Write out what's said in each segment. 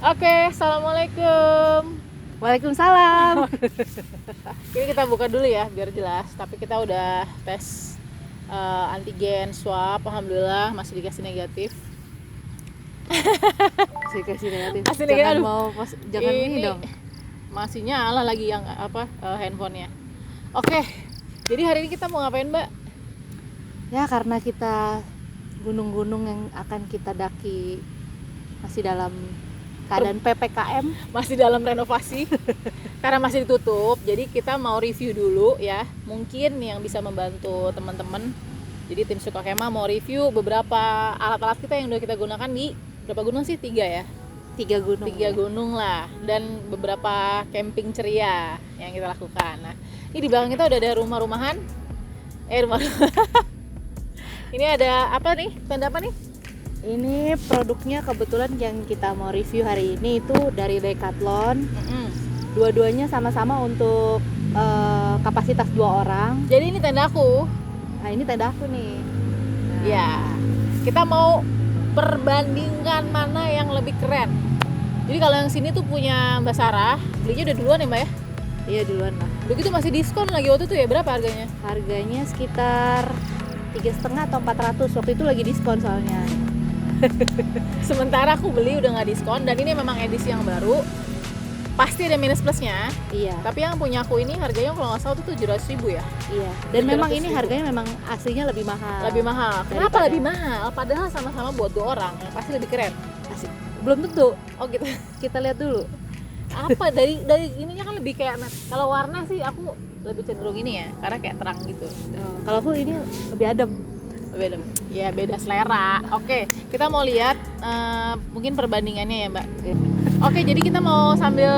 Oke, assalamualaikum. Waalaikumsalam. Ini kita buka dulu ya biar jelas. Tapi kita udah tes antigen swab, alhamdulillah masih dikasih negatif. Masih kasih negatif. Masih negatif. Jangan ini dong. Masih nyala lagi yang handphonenya. Oke, jadi hari ini kita mau ngapain, Mbak? Ya karena kita gunung-gunung yang akan kita daki masih dalam keadaan PPKM, masih dalam renovasi karena masih ditutup. Jadi kita mau review dulu ya, mungkin yang bisa membantu teman-teman. Jadi tim Suka Kemah mau review beberapa alat-alat kita yang udah kita gunakan di berapa gunung sih? 3 ya? 3 gunung. 3 gunung lah, dan beberapa camping ceria yang kita lakukan. Nah, ini di belakang kita udah ada rumah-rumahan. Ini ada apa nih? Tenda apa nih? Ini produknya kebetulan yang kita mau review hari ini itu dari Decathlon. Dua-duanya sama-sama untuk kapasitas 2 orang. Jadi ini tenda aku. Nah ini tenda aku nih. Nah. Ya, kita mau perbandingkan mana yang lebih keren. Jadi kalau yang sini tuh punya Mbak Sarah, belinya udah duluan ya Mbak ya? Iya duluan lah. Begitu masih diskon lagi waktu itu ya, berapa harganya? Harganya sekitar 3,5 atau 400, waktu itu lagi diskon soalnya. Sementara aku beli udah nggak diskon, dan ini memang edisi yang baru, pasti ada minus plusnya. Iya. Tapi yang punya aku ini harganya kalau nggak salah tuh 700.000 ya. Iya. Dan memang ini harganya memang aslinya lebih mahal. Lebih mahal. Kenapa lebih mahal? Padahal sama-sama buat 2 orang, yang pasti lebih keren. Asik. Belum tentu. Oh gitu. Kita lihat dulu. Apa dari ininya kan lebih kayak, kalau warna sih aku lebih cenderung ini ya, karena kayak terang gitu. Kalau aku ini lebih adem. Beda selera. Oke, kita mau lihat mungkin perbandingannya ya Mbak. Oke, jadi kita mau sambil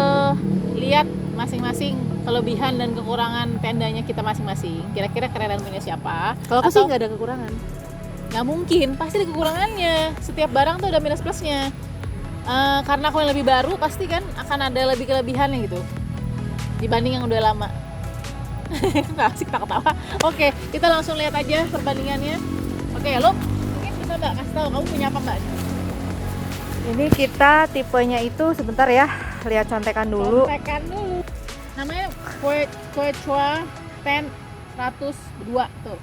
lihat masing-masing kelebihan dan kekurangan tendanya kita masing-masing. Kira-kira kerenan punya siapa? Kalau aku sih nggak ada kekurangan. Nggak mungkin, pasti ada kekurangannya. Setiap barang tuh ada minus plusnya. Karena aku yang lebih baru, pasti kan akan ada lebih kelebihannya gitu dibanding yang udah lama. Nggak asik ketawa. Oke, kita langsung lihat aja perbandingannya. Oke, lo mungkin bisa Mbak kasih tahu kamu punya apa Mbak? Ini kita tipenya itu sebentar ya, lihat contekan dulu. Contekan dulu. Namanya Quechua 102 tuh.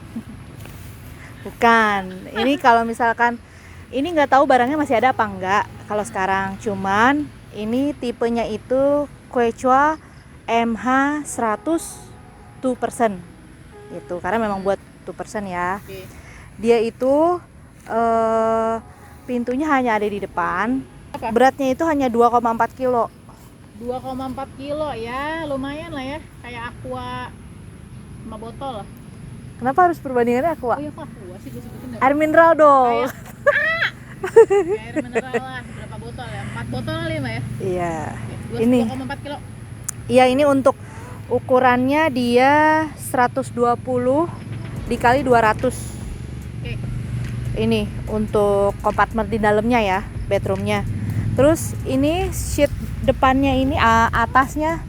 Bukan. Ini kalau misalkan ini nggak tahu barangnya masih ada apa enggak kalau sekarang. Cuman ini tipenya itu Quechua MH 100 2%. Itu karena memang buat 2% ya. Okay. Dia itu pintunya hanya ada di depan. Apa? Beratnya itu hanya 2,4 kilo. 2,4 kilo ya, lumayan lah ya. Kayak Aqua 5 botol lah. Kenapa harus perbandingannya Aqua? Oh iya kok Aqua sih gue sebutin. Air mineral dong. Kayak air mineral lah, berapa botol ya? 4 botol kali Mbak ya? Iya. Oke, Ini 2,4 kilo. Iya, ini untuk ukurannya dia 120 dikali 200. Oke. Ini untuk kompartemen di dalamnya ya, bedroomnya. Terus ini sheet depannya ini atasnya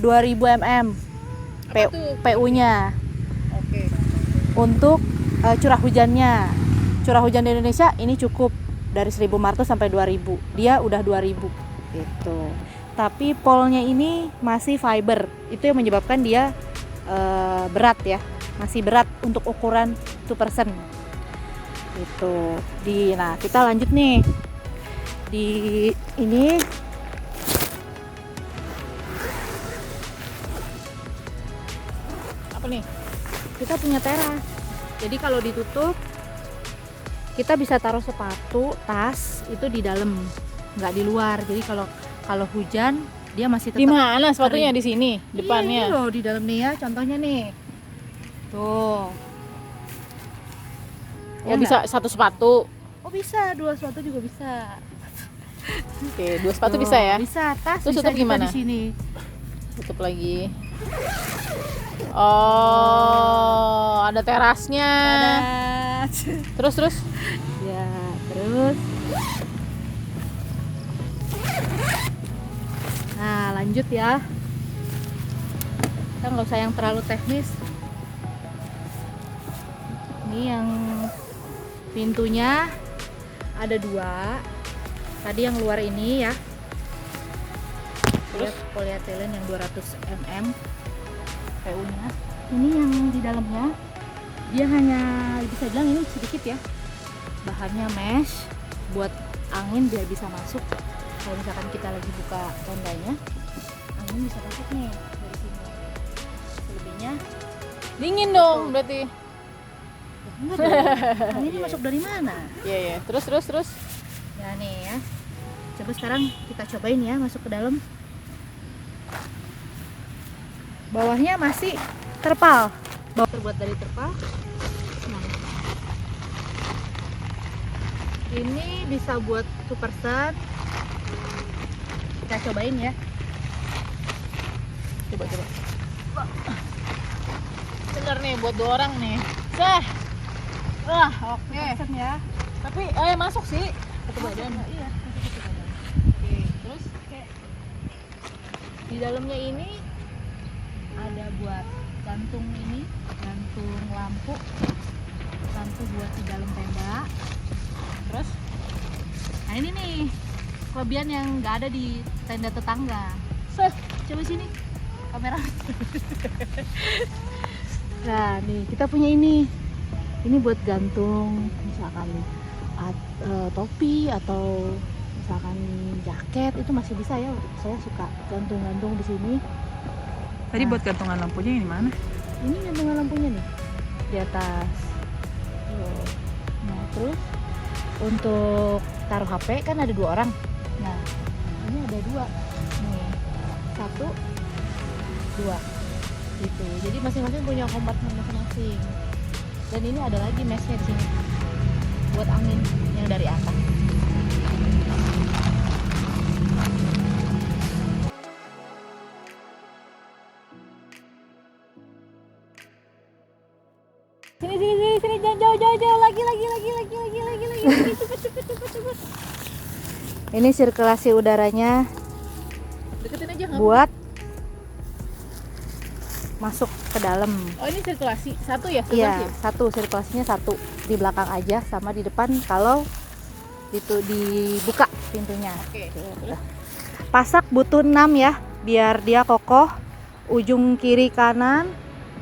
2000 mm PU-nya. Oke. Untuk curah hujannya, curah hujan di Indonesia ini cukup dari 1.500 sampai 2.000. Dia udah 2.000 gitu. Tapi polnya ini masih fiber. Itu yang menyebabkan dia berat ya. Masih berat untuk ukuran 2%. Gitu. Nah, kita lanjut nih. Di ini Apa nih? Kita punya teras. Jadi kalau ditutup kita bisa taruh sepatu, tas itu di dalam, nggak di luar. Jadi kalau hujan dia masih tetap. Di mana sepatunya? kering. Di sini, depannya. Iya, ini loh di dalam nih ya, contohnya nih. Tuh. Oh, bisa satu sepatu. Oh bisa, 2 sepatu juga bisa. Oke, 2 sepatu Tuh, bisa ya? Bisa, tas Terus bisa tutup juga gimana? di sini. Tutup lagi. Oh, ada terasnya. Ada. Terus. Ya, terus. Nah, lanjut ya. Kita nggak usah yang terlalu teknis. Ini yang pintunya ada 2. Tadi yang luar ini ya. Terus? Polyethylene yang 200 mm PU-nya. Ini yang di dalamnya dia hanya bisa bilang ini sedikit ya. Bahannya mesh buat angin biar bisa masuk. Kalau misalkan kita lagi buka tendanya, angin bisa masuk nih dari sini. Selebihnya Dingin dong berarti. enggak dong. Anginnya masuk dari mana? Iya. Terus. Ya nih ya. Coba sekarang kita cobain ya masuk ke dalam. Bawahnya masih terpal. Bawah terbuat dari terpal. Nah. Ini bisa buat 2%. Kita cobain ya. Coba. Bener nih buat 2 orang nih. Sah. Wah, oke. 2% ya. Tapi masuk sih satu badan. Iya. Oke, terus Di dalamnya ini ada buat gantung ini, gantung lampu buat di dalam tenda. terus Nah ini nih kelebihan yang nggak ada di tenda tetangga. sah. Coba sini kamera. Nah nih kita punya ini buat gantung misalkan topi atau misalkan jaket itu masih bisa ya. Saya suka gantung-gantung di sini. Tadi Nah. buat gantungan lampunya yang di mana? Ini gantungan lampunya nih di atas. Tuh. Nah terus untuk taruh HP kan ada 2 orang. Nah ini ada 2 nih, 1, 2 gitu. Jadi masing-masing punya kompartemen masing-masing. Dan ini ada lagi meshnya di sini buat angin yang dari atas. Sini jauh lagi cepet. Ini sirkulasi udaranya Deketin aja nggak? buat masuk ke dalam. Oh, ini sirkulasi satu ya? Iya, sirkulasinya 1 di belakang aja sama di depan kalau itu dibuka pintunya. Oke. Udah. Pasak butuh 6 ya, biar dia kokoh. Ujung kiri kanan,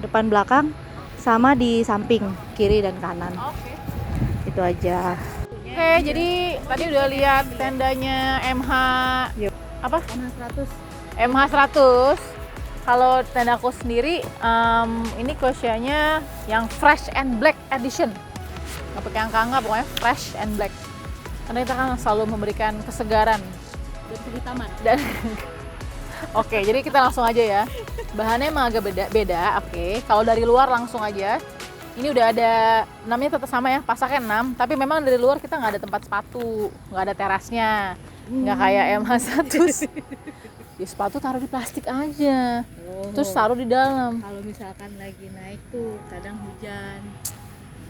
depan belakang, sama di samping kiri dan kanan. Oke. Itu aja. Oke, jadi tadi udah lihat tendanya MH Yuk. apa? MH100. MH100. Kalau tendaku sendiri, ini Koshia-nya yang Fresh and Black Edition. Nggak pakai angka-angka, pokoknya Fresh and Black. Karena kita kan selalu memberikan kesegaran Dan kehitaman. dan Oke, jadi kita langsung aja ya. Bahannya emang agak beda. Oke, kalau dari luar langsung aja. Ini udah ada, namanya tetap sama ya, pasaknya 6. Tapi memang dari luar kita nggak ada tempat sepatu, nggak ada terasnya, nggak kayak MH100. Ya sepatu taruh di plastik aja, terus taruh di dalam. Kalau misalkan lagi naik tuh kadang hujan,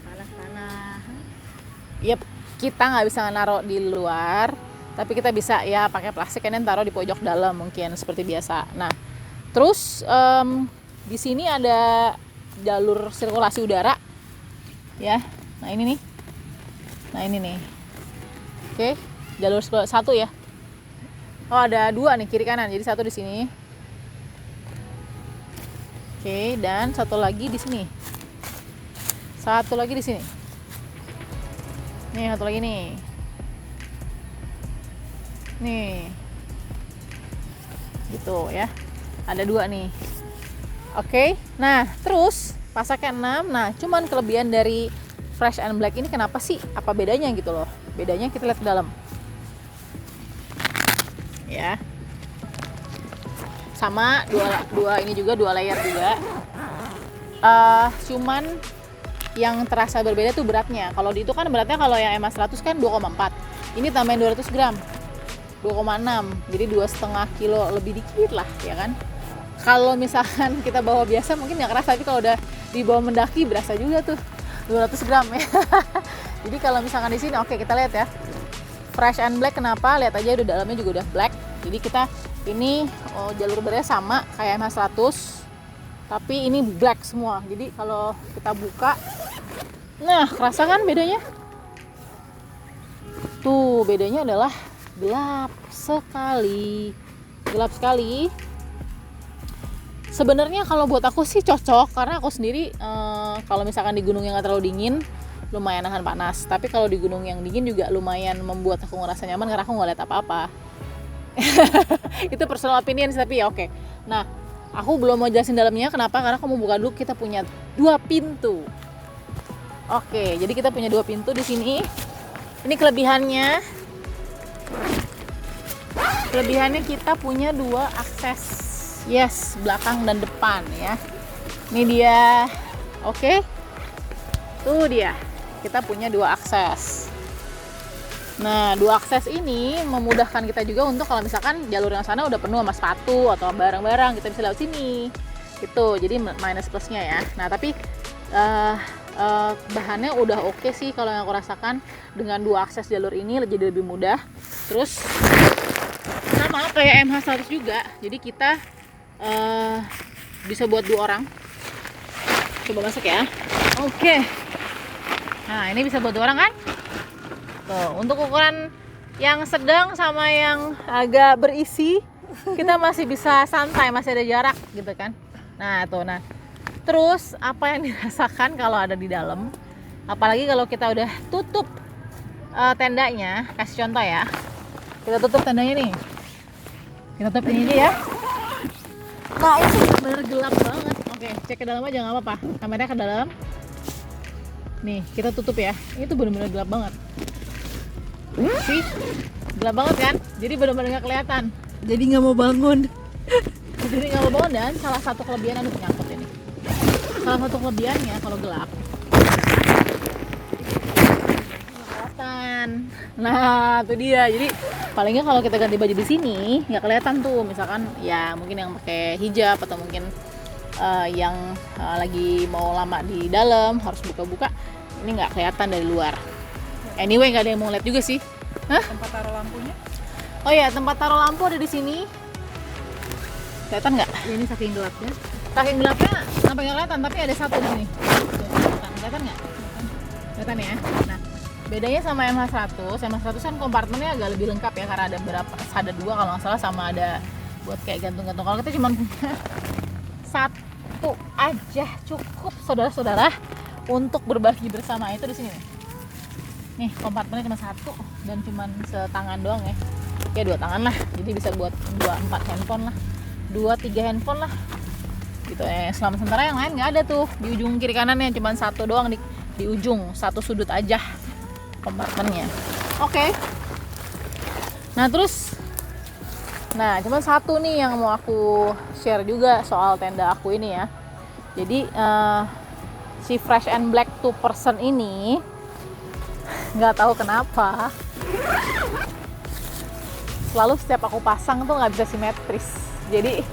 panas. Yep, kita nggak bisa naruh di luar, tapi kita bisa ya pakai plastik dan taruh di pojok dalam mungkin seperti biasa. Nah, terus di sini ada jalur sirkulasi udara, ya. Nah ini nih. Oke, jalur satu ya. Oh ada 2 nih kiri kanan, jadi 1 di sini. Oke, dan 1 lagi di sini. 1 lagi di sini. Nih 1 lagi nih. Nih, gitu ya. Ada 2 nih. Oke, nah terus pasaknya 6. Nah, cuman kelebihan dari Fresh and Black ini kenapa sih? Apa bedanya gitu loh? Bedanya kita lihat ke dalam. Ya. Sama dua ini juga, 2 layer juga. Cuman yang terasa berbeda tuh beratnya. Kalau di itu kan beratnya, kalau yang MH100 kan 2,4. Ini tambahin 200 gram. 2,6. Jadi 2,5 kilo lebih dikit lah, ya kan? Kalau misalkan kita bawa biasa mungkin nggak kerasa, tapi kalau udah dibawa mendaki berasa juga tuh 200 gram ya. Jadi kalau misalkan di sini, oke, kita lihat ya. Fresh and Black kenapa? Lihat aja udah dalamnya juga udah black. Jadi kita ini jalur bernya sama kayak MH100, tapi ini black semua. Jadi kalau kita buka, nah kerasa kan bedanya? Tuh bedanya adalah gelap sekali. Gelap sekali. Sebenarnya kalau buat aku sih cocok, karena aku sendiri kalau misalkan di gunung yang nggak terlalu dingin lumayan nahan panas. Tapi kalau di gunung yang dingin juga lumayan membuat aku ngerasa nyaman karena aku nggak lihat apa-apa. Itu personal opinion sih, tapi ya oke. Nah, aku belum mau jelasin dalamnya kenapa, karena aku mau buka dulu. Kita punya 2 pintu. Oke, jadi kita punya 2 pintu di sini. Ini kelebihannya. Kelebihannya kita punya 2 akses. Yes, belakang dan depan ya. Ini dia. Oke. Tuh dia. Kita punya 2 akses. Nah, 2 akses ini memudahkan kita juga untuk kalau misalkan jalur yang sana udah penuh sama sepatu atau barang-barang, kita bisa lewat sini. Gitu. Jadi minus plusnya ya. Nah, tapi bahannya udah oke sih kalau yang aku rasakan. Dengan 2 akses jalur ini jadi lebih mudah. Terus sama kayak MH100 juga. Jadi kita bisa buat 2 orang. Coba masuk ya. Oke. Nah, ini bisa buat 2 orang kan? Tuh, untuk ukuran yang sedang sama yang agak berisi, kita masih bisa santai, masih ada jarak gitu kan. Nah, tuh. Nah, terus apa yang dirasakan kalau ada di dalam? Apalagi kalau kita udah tutup tendanya. Kasih contoh ya. Kita tutup tendanya nih. Kita tutup ini aja ya. Nah, itu benar gelap banget. Oke, cek ke dalam aja nggak apa-apa. Kameranya ke dalam. Nih, kita tutup ya. Ini tuh benar-benar gelap banget. Sih, gelap banget kan? Jadi benar-benar nggak kelihatan. Jadi nggak mau bangun. Jadi nggak mau bangun. Dan salah satu kelebihan, aduh penyangkut ini. Salah satu kelebihannya kalau gelap, kelihatan. Nah, itu dia. Jadi palingnya kalau kita ganti baju di sini nggak kelihatan tuh. Misalkan ya mungkin yang pakai hijab atau mungkin yang lagi mau lama di dalam harus buka-buka, ini nggak kelihatan dari luar. Anyway, nggak ada yang mau lihat juga sih. Hah? Tempat taruh lampunya? Oh ya, tempat taruh lampu ada di sini. Kelihatan nggak? Ini saking gelapnya. Saking gelapnya sampai nggak kelihatan, tapi ada satu di sini. Kelihatan nggak? Kelihatan ya. Nah, bedanya sama MH100. MH100 kan kompartemennya agak lebih lengkap ya, karena ada ada 2 kalau nggak salah, sama ada buat kayak gantung-gantung. Kalau kita cuma punya 1 aja cukup, saudara-saudara, untuk berbagi bersama. Itu di sini nih. Nih, kompartemennya cuma 1 dan cuma setangan doang ya. Ya 2 tangan lah. Jadi bisa buat 2-4 handphone lah. 2-3 handphone lah. Gitu ya. Selama sementara yang lain nggak ada tuh. Di ujung kiri kanannya cuma 1 doang di ujung, 1 sudut aja kompartemennya. Oke. Nah, terus cuma 1 nih yang mau aku share juga soal tenda aku ini ya. Jadi si Fresh and Black 2 person ini nggak tahu kenapa selalu setiap aku pasang tuh nggak bisa simetris. Jadi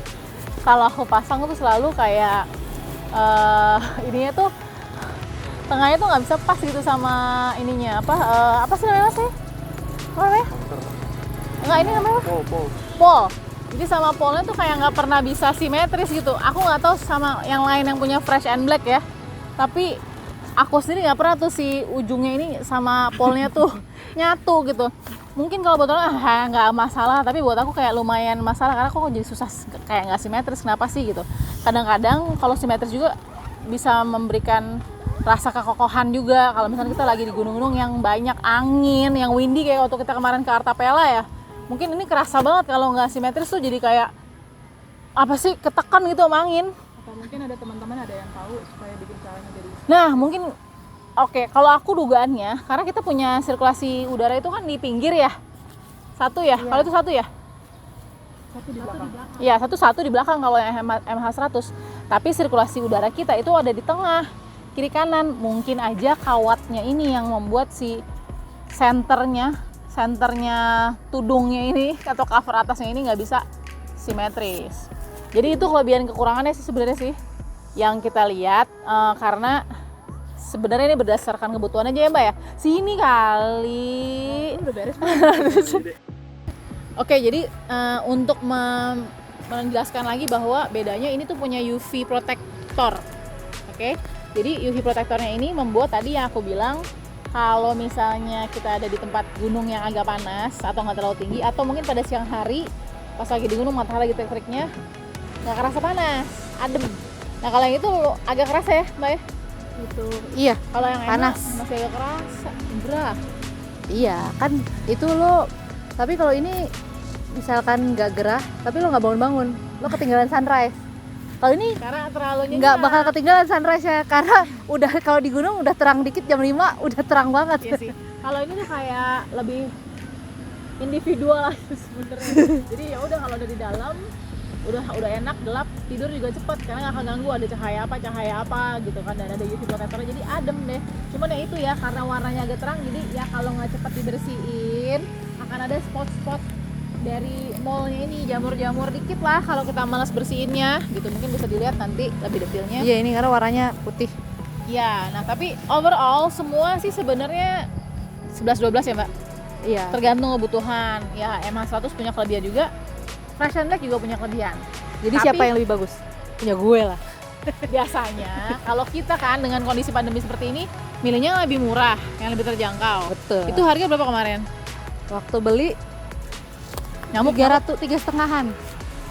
kalau aku pasang tuh selalu kayak ininya tuh tengahnya tuh nggak bisa pas gitu sama ininya. Apa sih namanya sih? Apa namanya? Enggak, ini namanya pol. Jadi sama polnya tuh kayak nggak pernah bisa simetris gitu. Aku nggak tahu sama yang lain yang punya Fresh and Black ya, tapi aku sendiri nggak pernah tuh si ujungnya ini sama polnya tuh nyatu gitu. Mungkin kalau buat orang nggak masalah, tapi buat aku kayak lumayan masalah karena kok jadi susah, kayak nggak simetris. Kenapa sih gitu? Kadang-kadang kalau simetris juga bisa memberikan rasa kekokohan juga. Kalau misalnya kita lagi di gunung-gunung yang banyak angin, yang windy kayak waktu kita kemarin ke Artapela ya, mungkin ini kerasa banget kalau nggak simetris tuh jadi kayak apa sih, ketekan gitu sama angin. Atau mungkin ada teman-teman ada yang tahu supaya bikin caranya jadi Nah, mungkin oke, kalau aku dugaannya karena kita punya sirkulasi udara itu kan di pinggir ya. Satu ya. Kalau itu satu ya? satu di belakang. Iya, satu di belakang kalau yang MH100. Tapi sirkulasi udara kita itu ada di tengah, kiri kanan. Mungkin aja kawatnya ini yang membuat si senternya tudungnya ini atau cover atasnya ini nggak bisa simetris. Jadi itu kelebihan kekurangannya sih sebenarnya sih yang kita lihat, karena sebenarnya ini berdasarkan kebutuhan aja ya Mbak ya. Sini kali. Udah beres. Oke, jadi untuk menjelaskan lagi bahwa bedanya ini tuh punya UV protector. Oke, jadi UV protectornya ini membuat tadi yang aku bilang kalau misalnya kita ada di tempat gunung yang agak panas atau nggak terlalu tinggi, atau mungkin pada siang hari pas lagi di gunung matahari lagi terik-teriknya nggak kerasa panas, adem. Nah kalau yang itu agak kerasa ya Mbak ya? Itu Iya, Kalau yang panas. enak masih agak kerasa, gerah. iya kan itu lo. Tapi kalau ini misalkan nggak gerah, tapi lo nggak bangun-bangun, lo ketinggalan sunrise. Kalau ini Karena terlalu nggak bakal ketinggalan sunrise ya, karena udah kalau di gunung udah terang dikit jam 5 udah terang banget. Iya sih. Kalau ini tuh kayak lebih individual lah sebenarnya. Jadi ya udah kalau udah di dalam udah enak, gelap, tidur juga cepet karena nggak akan ganggu ada cahaya apa gitu kan, dan ada UV protectornya jadi adem deh. Cuman ya itu ya karena warnanya agak terang, jadi ya kalau nggak cepet dibersihin akan ada spot-spot dari molnya ini, jamur-jamur dikit lah kalau kita malas bersihinnya gitu. Mungkin bisa dilihat nanti lebih detailnya. Iya, ini karena warnanya putih. Ya, nah tapi overall semua sih sebenarnya 11-12 ya Mbak. Iya. Tergantung kebutuhan. Ya MH100 punya kelebihan juga, Fresh and Black juga punya kelebihan. Jadi Tapi- siapa yang lebih bagus? Punya gue lah. Biasanya kalau kita kan dengan kondisi pandemi seperti ini milihnya yang lebih murah, yang lebih terjangkau. Betul. Itu harga berapa kemarin? Waktu beli Nyamuk 3,5-an.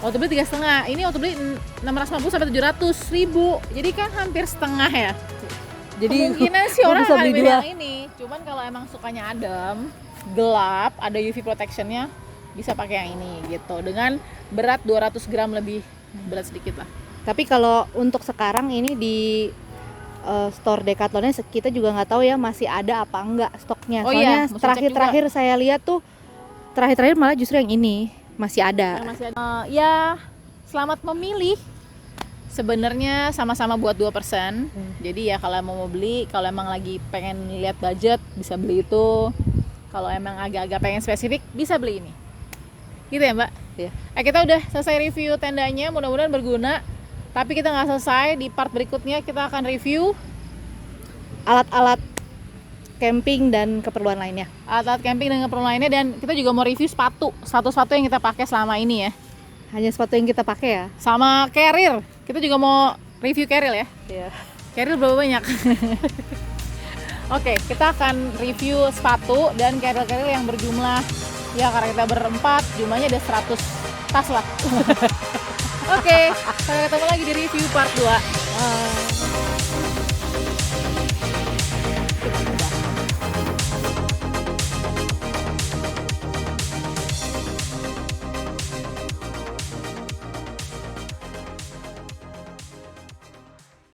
waktu beli 3,5. Ini waktu beli 650 sampai 700 ribu. Jadi kan hampir setengah ya. Jadi Kemungkinan sih gua orang bisa akan beli milih dua. yang ini. Cuman kalau emang sukanya adem, gelap, ada UV protectionnya, bisa pakai yang ini gitu. Dengan berat 200 gram lebih, berat sedikit lah. Tapi kalau untuk sekarang ini di store Decathlonnya kita juga nggak tahu ya masih ada apa enggak stoknya. Oh Soalnya iya, mesti cek terakhir saya lihat tuh terakhir malah justru yang ini masih ada. Yang masih ada. Ya, selamat memilih. Sebenarnya sama-sama buat 2%. Jadi ya kalau mau beli, kalau emang lagi pengen lihat budget bisa beli itu. Kalau emang agak-agak pengen spesifik bisa beli ini. Gitu ya Mbak? Iya. Kita udah selesai review tendanya, mudah-mudahan berguna. Tapi kita nggak selesai, di part berikutnya kita akan review Alat-alat camping dan keperluan lainnya. alat-alat camping dan keperluan lainnya, dan kita juga mau review sepatu yang kita pakai selama ini ya. Hanya sepatu yang kita pakai ya. Sama carrier, kita juga mau review carrier ya. Iya. Carrier berapa banyak? Oke, kita akan review sepatu dan carrier yang berjumlah, ya karena kita berempat, jumlahnya ada 100 tas lah. Oke, sampai ketemu lagi di review part 2.